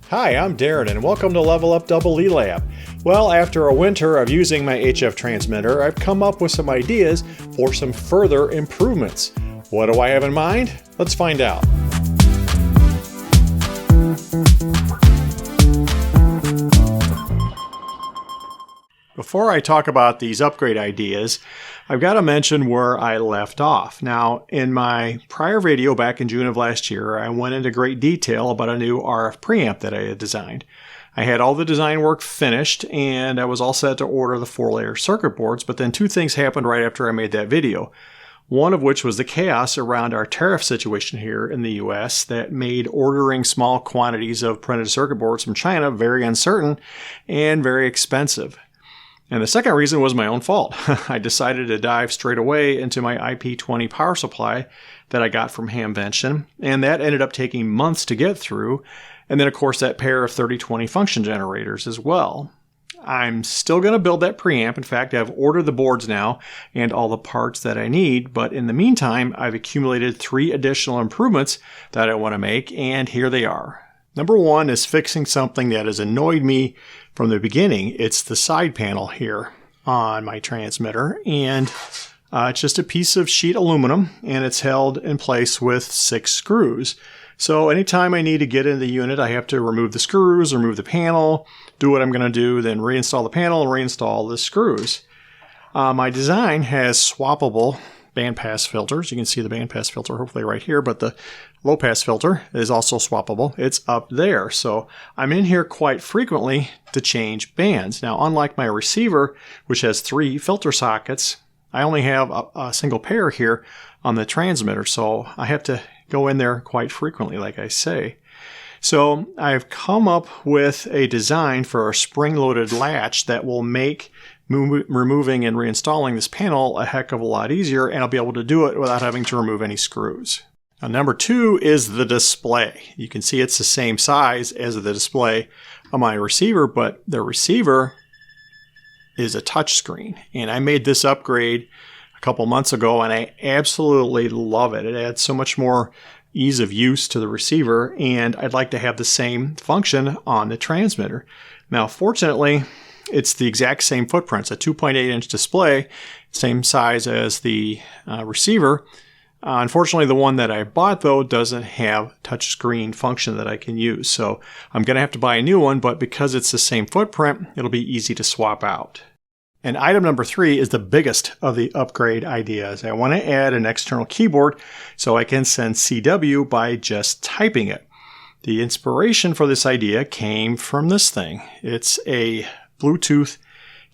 Hi, I'm Darren and welcome to Level Up Double E Lab. Well, after a winter of using my HF transmitter, I've come up with some ideas for some further improvements. What do I have in mind? Let's find out. Before I talk about these upgrade ideas, I've got to mention where I left off. Now, in my prior video back in June of last year, I went into great detail about a new RF preamp that I had designed. I had all the design work finished and I was all set to order the 4-layer circuit boards, but then two things happened right after I made that video. One of which was the chaos around our tariff situation here in the US that made ordering small quantities of printed circuit boards from China very uncertain and very expensive. And the second reason was my own fault. I decided to dive straight away into my IP20 power supply that I got from Hamvention, and that ended up taking months to get through, and then of course that pair of 3020 function generators as well. I'm still going to build that preamp. In fact, I've ordered the boards now and all the parts that I need, but in the meantime, I've accumulated 3 additional improvements that I want to make, and here they are. Number 1 is fixing something that has annoyed me from the beginning. It's the side panel here on my transmitter, and it's just a piece of sheet aluminum, and it's held in place with 6 screws. So anytime I need to get in the unit, I have to remove the screws, remove the panel, do what I'm going to do, then reinstall the panel and reinstall the screws. My design has swappable bandpass filters. You can see the bandpass filter hopefully right here, but the low pass filter is also swappable. It's up there. So I'm in here quite frequently to change bands. Now, unlike my receiver, which has 3 filter sockets, I only have a single pair here on the transmitter. So I have to go in there quite frequently, like I say. So I've come up with a design for a spring-loaded latch that will make removing and reinstalling this panel a heck of a lot easier, and I'll be able to do it without having to remove any screws. Now, number 2 is the display. You can see it's the same size as the display on my receiver, but the receiver is a touch screen, and I made this upgrade a couple months ago, and I absolutely love it. It adds so much more ease of use to the receiver, and I'd like to have the same function on the transmitter. Now, fortunately, it's the exact same footprint. It's a 2.8-inch display, same size as the receiver. Unfortunately, the one that I bought, though, doesn't have touchscreen function that I can use. So I'm going to have to buy a new one, but because it's the same footprint, it'll be easy to swap out. And item number 3 is the biggest of the upgrade ideas. I want to add an external keyboard so I can send CW by just typing it. The inspiration for this idea came from this thing. It's a Bluetooth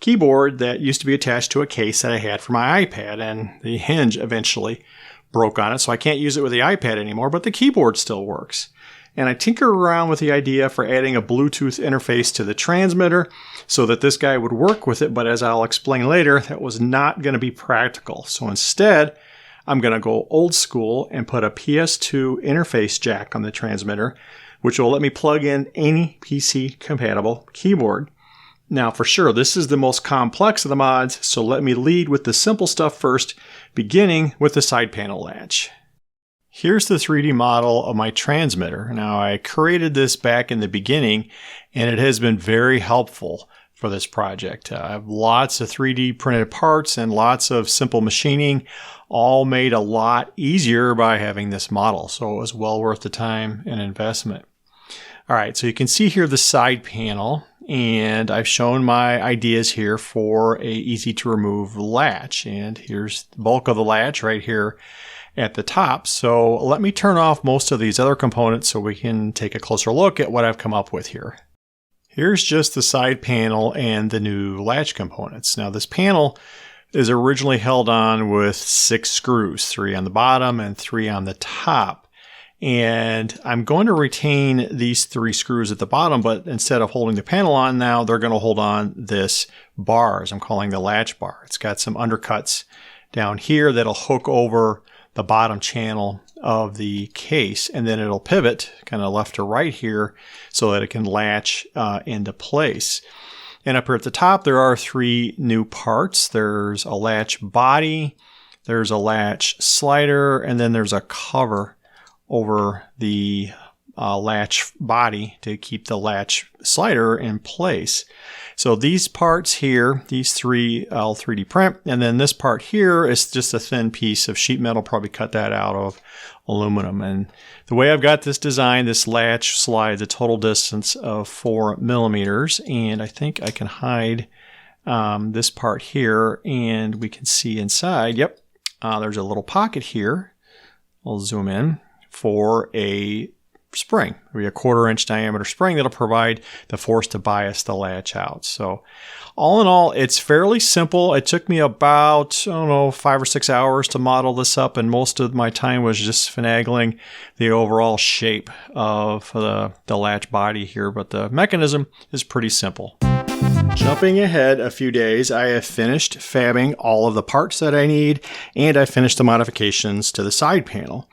keyboard that used to be attached to a case that I had for my iPad, and the hinge eventually broke on it, so I can't use it with the iPad anymore, but the keyboard still works. And I tinkered around with the idea for adding a Bluetooth interface to the transmitter so that this guy would work with it, but as I'll explain later, that was not going to be practical. So instead, I'm going to go old school and put a PS2 interface jack on the transmitter, which will let me plug in any PC-compatible keyboard. Now, for sure, this is the most complex of the mods, so let me lead with the simple stuff first, beginning with the side panel latch. Here's the 3D model of my transmitter. Now, I created this back in the beginning, and it has been very helpful for this project. I have lots of 3D printed parts and lots of simple machining, all made a lot easier by having this model, so it was well worth the time and investment. All right, so you can see here the side panel, and I've shown my ideas here for a easy to remove latch, and here's the bulk of the latch right here at the top. So let me turn off most of these other components so we can take a closer look at what I've come up with here. Here's just the side panel and the new latch components. Now, this panel is originally held on with 6 screws, 3 on the bottom and 3 on the top. And I'm going to retain these 3 screws at the bottom, but instead of holding the panel on now, they're going to hold on this bar, as I'm calling the latch bar. It's got some undercuts down here that'll hook over the bottom channel of the case, and then it'll pivot kind of left to right here so that it can latch into place. And up here at the top, there are 3 new parts. There's a latch body, there's a latch slider, and then there's a cover over the latch body to keep the latch slider in place. So these parts here, these three, I'll 3D print, and then this part here is just a thin piece of sheet metal, probably cut that out of aluminum. And the way I've got this design, this latch slides a total distance of 4 millimeters, and I think I can hide this part here, and we can see inside, yep, there's a little pocket here. I'll zoom in for a spring, maybe a 1/4 inch diameter spring that'll provide the force to bias the latch out. So all in all, it's fairly simple. It took me about, I don't know, 5 or 6 hours to model this up, and most of my time was just finagling the overall shape of the latch body here, but the mechanism is pretty simple. Jumping ahead a few days, I have finished fabbing all of the parts that I need, and I finished the modifications to the side panel.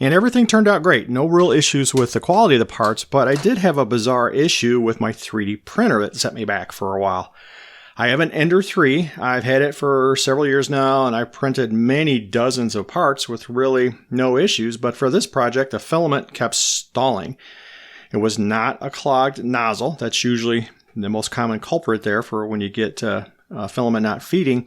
And everything turned out great. No real issues with the quality of the parts, but I did have a bizarre issue with my 3D printer that set me back for a while. I have an Ender 3. I've had it for several years now, and I've printed many dozens of parts with really no issues, but for this project, the filament kept stalling. It was not a clogged nozzle. That's usually the most common culprit there for when you get filament not feeding.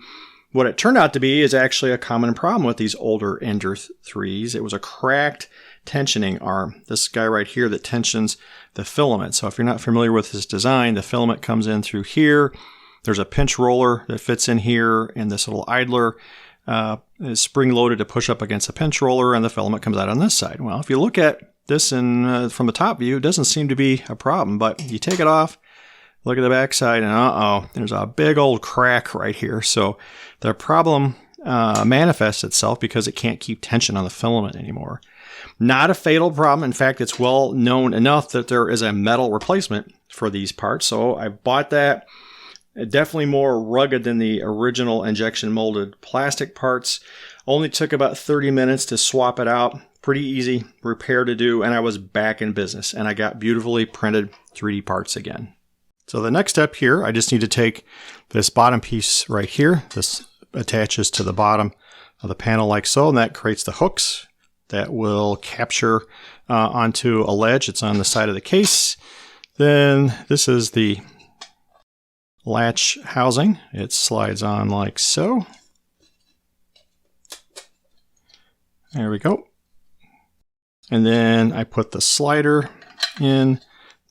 What it turned out to be is actually a common problem with these older Ender 3s. It was a cracked tensioning arm. This guy right here that tensions the filament. So if you're not familiar with this design, the filament comes in through here. There's a pinch roller that fits in here, and this little idler is spring-loaded to push up against the pinch roller, and the filament comes out on this side. Well, if you look at this from the top view, it doesn't seem to be a problem, but you take it off, look at the back side, and there's a big old crack right here. So the problem manifests itself because it can't keep tension on the filament anymore. Not a fatal problem. In fact, it's well known enough that there is a metal replacement for these parts. So I bought that. Definitely more rugged than the original injection molded plastic parts. Only took about 30 minutes to swap it out. Pretty easy repair to do, and I was back in business, and I got beautifully printed 3D parts again. So the next step here, I just need to take this bottom piece right here. This attaches to the bottom of the panel like so, and that creates the hooks that will capture onto a ledge. It's on the side of the case. Then this is the latch housing. It slides on like so. There we go. And then I put the slider in.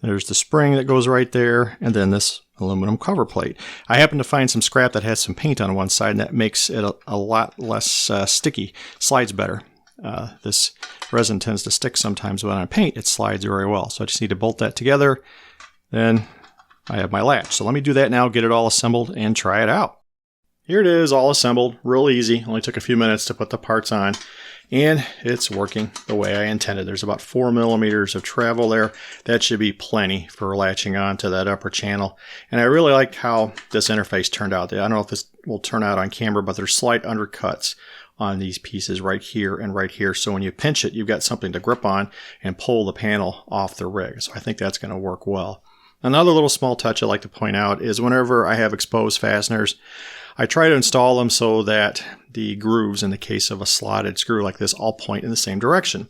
There's the spring that goes right there, and then this aluminum cover plate. I happen to find some scrap that has some paint on one side, and that makes it a lot less sticky. Slides better. This resin tends to stick sometimes, but on paint it slides very well. So I just need to bolt that together. Then I have my latch. So let me do that now, get it all assembled, and try it out. Here it is, all assembled. Real easy. Only took a few minutes to put the parts on. And it's working the way I intended. There's about 4 millimeters of travel there. That should be plenty for latching on to that upper channel. And I really like how this interface turned out. I don't know if this will turn out on camera, but there's slight undercuts on these pieces right here and right here. So when you pinch it, you've got something to grip on and pull the panel off the rig. So I think that's going to work well. Another little small touch I like to point out is whenever I have exposed fasteners, I try to install them so that the grooves, in the case of a slotted screw like this, all point in the same direction.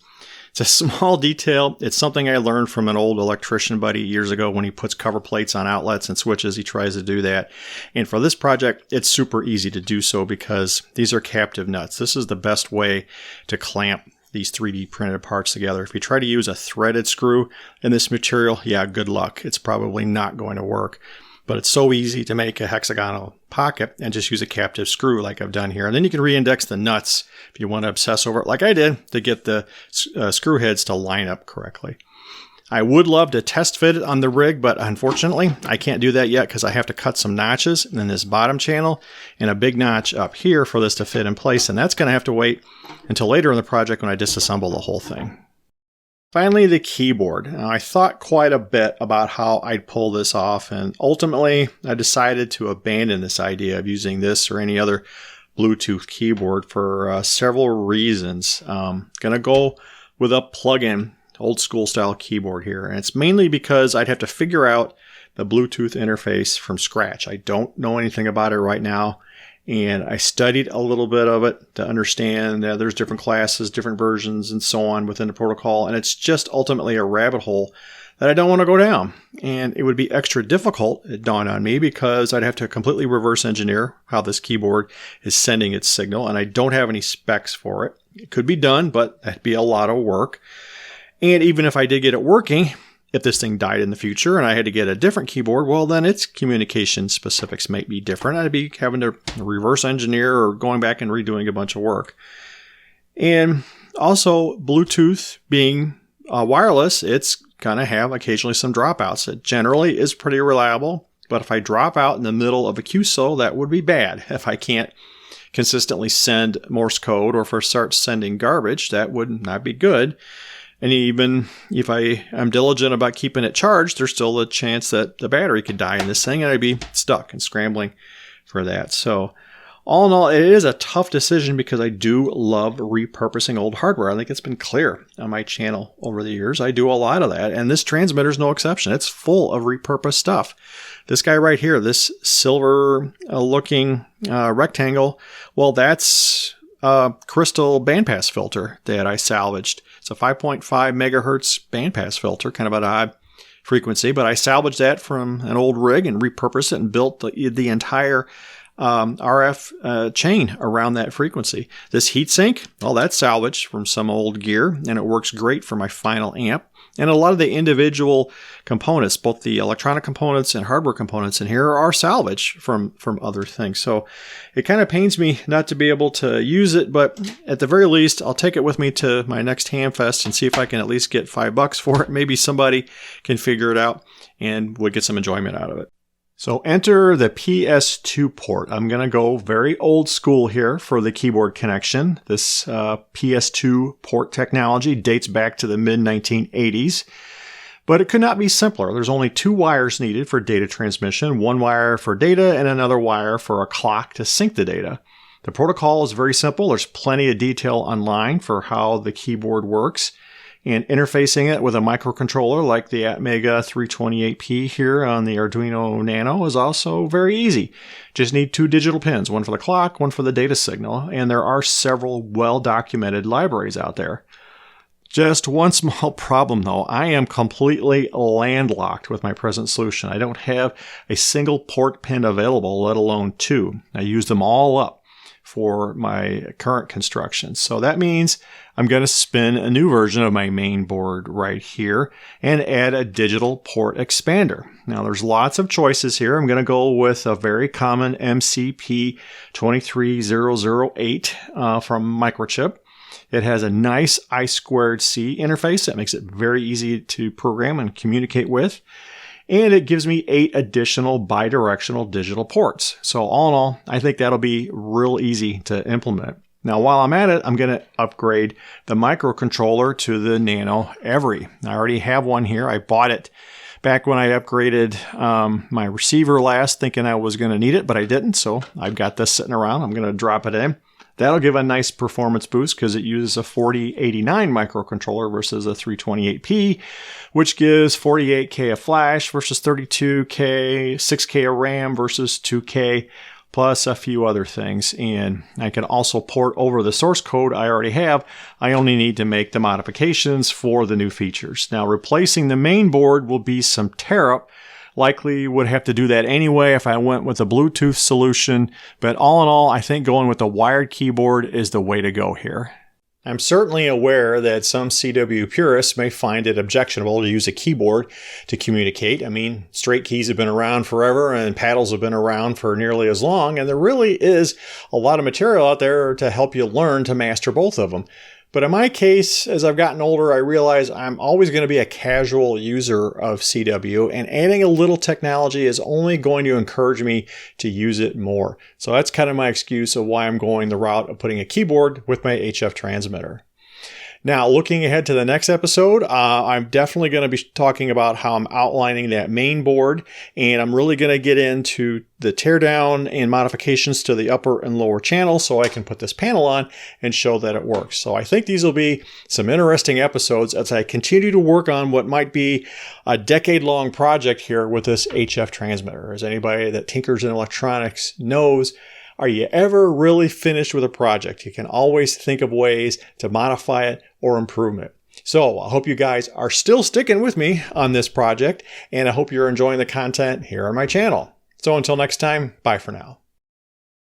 It's a small detail. It's something I learned from an old electrician buddy years ago. When he puts cover plates on outlets and switches, he tries to do that. And for this project, it's super easy to do so because these are captive nuts. This is the best way to clamp these 3D printed parts together. If you try to use a threaded screw in this material, yeah, good luck. It's probably not going to work. But it's so easy to make a hexagonal pocket and just use a captive screw like I've done here. And then you can reindex the nuts if you want to obsess over it like I did to get the screw heads to line up correctly. I would love to test fit it on the rig, but unfortunately I can't do that yet because I have to cut some notches in this bottom channel and a big notch up here for this to fit in place. And that's going to have to wait until later in the project when I disassemble the whole thing. Finally, the keyboard. Now, I thought quite a bit about how I'd pull this off, and ultimately I decided to abandon this idea of using this or any other Bluetooth keyboard for several reasons. Gonna go with a plug-in old school style keyboard here, and it's mainly because I'd have to figure out the Bluetooth interface from scratch. I don't know anything about it right now, And I studied a little bit of it to understand that there's different classes, different versions, and so on within the protocol. And it's just ultimately a rabbit hole that I don't want to go down. And it would be extra difficult, it dawned on me, because I'd have to completely reverse engineer how this keyboard is sending its signal. And I don't have any specs for it. It could be done, but that'd be a lot of work. And even if I did get it working, if this thing died in the future and I had to get a different keyboard, well, then its communication specifics might be different. I'd be having to reverse engineer or going back and redoing a bunch of work. And also, Bluetooth being wireless, it's going to have occasionally some dropouts. It generally is pretty reliable, but if I drop out in the middle of a QSO, that would be bad. If I can't consistently send Morse code, or if I start sending garbage, that would not be good. And even if I am diligent about keeping it charged, there's still a chance that the battery could die in this thing and I'd be stuck and scrambling for that. So all in all, it is a tough decision because I do love repurposing old hardware. I think it's been clear on my channel over the years. I do a lot of that, and this transmitter is no exception. It's full of repurposed stuff. This guy right here, this silver looking rectangle, well, that's a crystal bandpass filter that I salvaged. It's a 5.5 megahertz bandpass filter, kind of an odd frequency, but I salvaged that from an old rig and repurposed it and built the entire RF chain around that frequency. This heatsink, well, that's salvaged from some old gear, and it works great for my final amp. And a lot of the individual components, both the electronic components and hardware components in here, are salvaged from other things. So it kind of pains me not to be able to use it, but at the very least, I'll take it with me to my next Hamfest and see if I can at least get $5 for it. Maybe somebody can figure it out and would get some enjoyment out of it. So enter the PS2 port. I'm going to go very old school here for the keyboard connection. This PS2 port technology dates back to the mid-1980s, but it could not be simpler. There's only 2 wires needed for data transmission, 1 wire for data and another wire for a clock to sync the data. The protocol is very simple. There's plenty of detail online for how the keyboard works. And interfacing it with a microcontroller like the Atmega 328P here on the Arduino Nano is also very easy. Just need 2 digital pins, one for the clock, one for the data signal, and there are several well-documented libraries out there. Just one small problem though, I am completely landlocked with my present solution. I don't have a single port pin available, let alone 2. I use them all up for my current construction. So that means I'm going to spin a new version of my main board right here and add a digital port expander. Now there's lots of choices here. I'm going to go with a very common MCP 23008 from Microchip. It has a nice I2C interface that makes it very easy to program and communicate with. And it gives me 8 additional bidirectional digital ports. So all in all, I think that'll be real easy to implement. Now, while I'm at it, I'm going to upgrade the microcontroller to the Nano Every. I already have one here. I bought it back when I upgraded my receiver last, thinking I was going to need it, but I didn't. So I've got this sitting around. I'm going to drop it in. That'll give a nice performance boost because it uses a 4089 microcontroller versus a 328P, which gives 48K of flash versus 32K, 6K of RAM versus 2K, plus a few other things. And I can also port over the source code I already have. I only need to make the modifications for the new features. Now, replacing the main board will be some tear-up. Likely would have to do that anyway if I went with a Bluetooth solution, but all in all, I think going with a wired keyboard is the way to go here. I'm certainly aware that some CW purists may find it objectionable to use a keyboard to communicate. I mean, straight keys have been around forever and paddles have been around for nearly as long, and there really is a lot of material out there to help you learn to master both of them. But in my case, as I've gotten older, I realize I'm always going to be a casual user of CW, and adding a little technology is only going to encourage me to use it more. So that's kind of my excuse of why I'm going the route of putting a keyboard with my HF transmitter. Now, looking ahead to the next episode, I'm definitely going to be talking about how I'm outlining that main board, and I'm really going to get into the teardown and modifications to the upper and lower channel so I can put this panel on and show that it works. So I think these will be some interesting episodes as I continue to work on what might be a decade-long project here with this HF transmitter. As anybody that tinkers in electronics knows, are you ever really finished with a project? You can always think of ways to modify it or improve it. So I hope you guys are still sticking with me on this project, and I hope you're enjoying the content here on my channel. So until next time, bye for now.